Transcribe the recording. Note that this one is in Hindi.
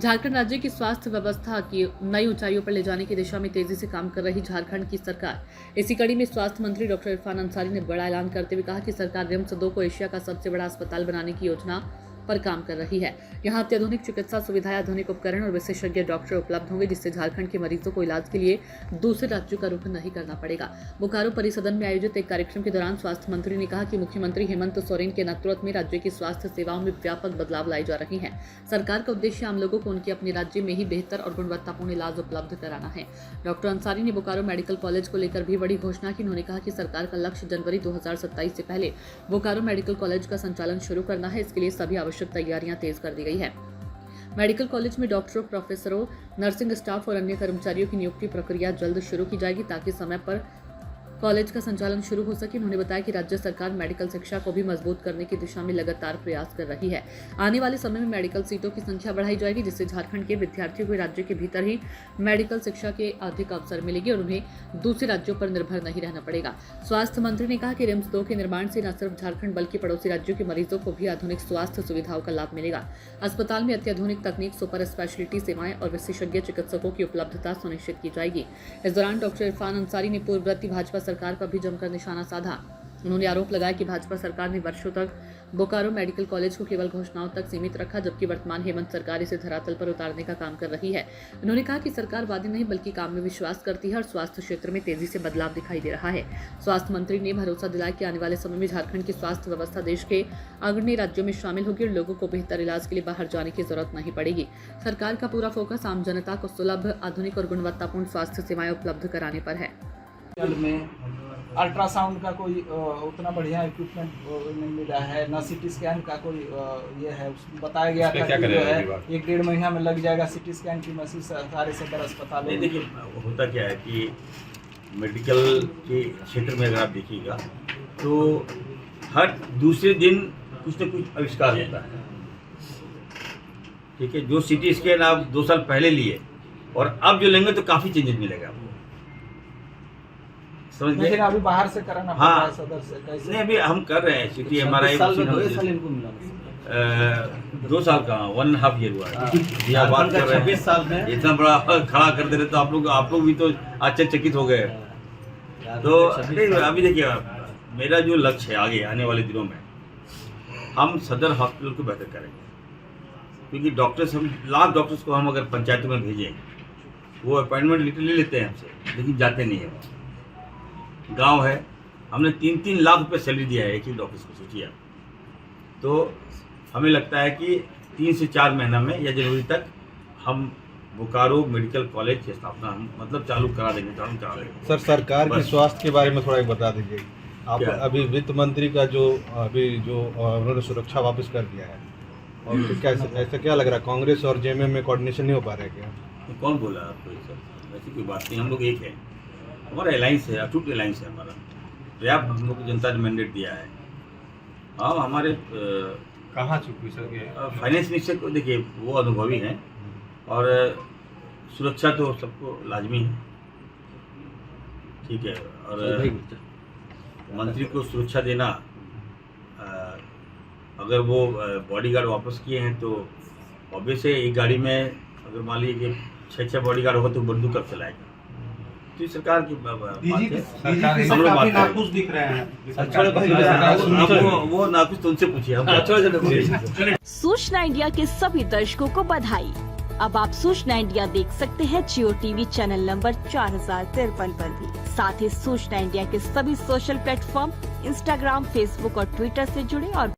झारखंड राज्य की स्वास्थ्य व्यवस्था की नई ऊंचाइयों पर ले जाने की दिशा में तेजी से काम कर रही झारखंड की सरकार। इसी कड़ी में स्वास्थ्य मंत्री डॉक्टर इरफान अंसारी ने बड़ा ऐलान करते हुए कहा कि सरकार रिम्स 2 को एशिया का सबसे बड़ा अस्पताल बनाने की योजना पर काम कर रही है। यहाँ अत्याधुनिक चिकित्सा सुविधाएं, आधुनिक उपकरण और विशेषज्ञ डॉक्टर उपलब्ध होंगे, जिससे झारखंड के मरीजों को इलाज के लिए दूसरे राज्यों का रुख नहीं करना पड़ेगा। बोकारो परिसदन में आयोजित एक कार्यक्रम के दौरान स्वास्थ्य मंत्री ने कहा कि मुख्यमंत्री हेमंत सोरेन के नेतृत्व में राज्य की स्वास्थ्य सेवाओं में व्यापक बदलाव लाए जा रहे हैं। सरकार का उद्देश्य आम लोगों को उनके अपने राज्य में ही बेहतर और गुणवत्तापूर्ण इलाज उपलब्ध कराना है। डॉक्टर अंसारी ने बोकारो मेडिकल कॉलेज को लेकर भी बड़ी घोषणा की। उन्होंने कहा कि सरकार का लक्ष्य जनवरी 2027 से पहले बोकारो मेडिकल कॉलेज का संचालन शुरू करना है। इसके लिए सभी आवश्यक तैयारियां तेज कर दी गई है। मेडिकल कॉलेज में डॉक्टरों, प्रोफेसरों, नर्सिंग स्टाफ और अन्य कर्मचारियों की नियुक्ति प्रक्रिया जल्द शुरू की जाएगी ताकि समय पर कॉलेज का संचालन शुरू हो सके। उन्होंने बताया कि राज्य सरकार मेडिकल शिक्षा को भी मजबूत करने की दिशा में लगातार प्रयास कर रही है। आने वाले समय में मेडिकल सीटों की संख्या बढ़ाई जाएगी, जिससे झारखंड के विद्यार्थियों को राज्य के भीतर ही मेडिकल शिक्षा के अधिक अवसर मिलेंगे और उन्हें दूसरे राज्यों पर निर्भर नहीं रहना पड़ेगा। स्वास्थ्य मंत्री ने कहा कि रिम्स 2 के निर्माण से न सिर्फ झारखंड बल्कि पड़ोसी राज्यों के मरीजों को भी आधुनिक स्वास्थ्य सुविधाओं का लाभ मिलेगा। अस्पताल में अत्याधुनिक तकनीक, सुपर स्पेशलिटी सेवाएं और विशेषज्ञ चिकित्सकों की उपलब्धता सुनिश्चित की जाएगी। इस दौरान डॉक्टर इरफान अंसारी ने पूर्ववर्ती भाजपा सरकार पर भी जमकर निशाना साधा। उन्होंने आरोप लगाया कि भाजपा सरकार ने वर्षों तक बोकारो मेडिकल कॉलेज को केवल घोषणाओं तक सीमित रखा, जबकि वर्तमान हेमंत सरकार इसे धरातल पर उतारने का काम कर रही है। उन्होंने कहा कि सरकार वादे नहीं बल्कि काम में विश्वास करती है और स्वास्थ्य क्षेत्र में तेजी से बदलाव दिखाई दे रहा है। स्वास्थ्य मंत्री ने भरोसा दिलाया कि आने वाले समय में झारखंड की स्वास्थ्य व्यवस्था देश के अग्रणी राज्यों में शामिल होगी और लोगों को बेहतर इलाज के लिए बाहर जाने की जरूरत नहीं पड़ेगी। सरकार का पूरा फोकस आम जनता को सुलभ, आधुनिक और गुणवत्तापूर्ण स्वास्थ्य सेवाएं उपलब्ध कराने पर है। अल्ट्रासाउंड का कोई उतना बढ़िया इक्विपमेंट नहीं मिला है, न सीटी स्कैन का कोई ये है। बताया गया था कि जो है 1-1.5 महीना में लग जाएगा सीटी स्कैन की मशीन सारे सदर अस्पतालों में। देखिए, होता क्या है कि मेडिकल के क्षेत्र में अगर आप देखिएगा तो हर दूसरे दिन कुछ न कुछ आविष्कार होता है। ठीक है, जो सीटी स्कैन आप 2 साल पहले लिए और अब जो लेंगे तो काफ़ी चेंजेस मिलेगा आपको। लेकिन अभी बाहर से कराना पड़ रहा है सदर से, कैसे? नहीं, अभी हम कर रहे हैं सिटी MRI 2 साल का 1.5 ईयर हुआ है। आप बात कर रहे हैं 26 साल में इतना बड़ा खड़ा कर दे रहे तो आप लोग भी तो आश्चर्यचकित हो गए। तो अभी देखिए, मेरा जो लक्ष्य है आगे आने वाले दिनों में हम सदर हॉस्पिटल को बेहतर करेंगे, क्योंकि डॉक्टर्स, हम लाख डॉक्टर्स को हम अगर पंचायतों में भेजें, वो अपॉइंटमेंट लेटर ले लेते हैं हमसे, लेकिन जाते नहीं है। गांव है, हमने 3-3 लाख रुपए सैलरी दिया है एक ही डॉक्टर्स को, सोचिए आप। तो हमें लगता है कि 3 से 4 महीना में या जनवरी तक हम बोकारो मेडिकल कॉलेज की स्थापना हम मतलब चालू करा देंगे, चालू करा देंगे। सर, सरकार के स्वास्थ्य के बारे में थोड़ा एक बता दीजिए। आप अभी वित्त मंत्री का जो उन्होंने सुरक्षा वापस कर दिया है, और क्या ऐसा क्या लग रहा है, कांग्रेस और जेएमएम में कोऑर्डिनेशन नहीं हो पा रहा है क्या? कौन बोला आपको ये सब? ऐसी कोई बात नहीं, हम लोग एक है, हमारा अलायंस है, अटूट अलायंस है हमारा। पर्याप्त हम लोग को जनता ने मैंडेट दिया है। हाँ, हमारे कहाँ चुकी सर? फाइनेंस मिनिस्टर को देखिए, वो अनुभवी हैं और सुरक्षा तो सबको लाजमी है। ठीक है, और मंत्री को सुरक्षा देना, अगर वो बॉडीगार्ड वापस किए हैं तो ऑब्वियस है, एक गाड़ी में अगर मान लीजिए कि 6 बॉडीगार्ड होगा तो बंदूक कब चलाएगा? तो सरकार की बात है, हम लोग बात नाखुश दिख रहे हैं। वो नाखुश तो उनसे पूछिए। सूचना इंडिया के सभी दर्शकों को बधाई। अब आप सूचना इंडिया देख सकते हैं जियो टीवी चैनल नंबर 4053 पर भी। साथ ही सूचना इंडिया के सभी सोशल प्लेटफॉर्म इंस्टाग्राम, फेसबुक और ट्विटर से जुड़े और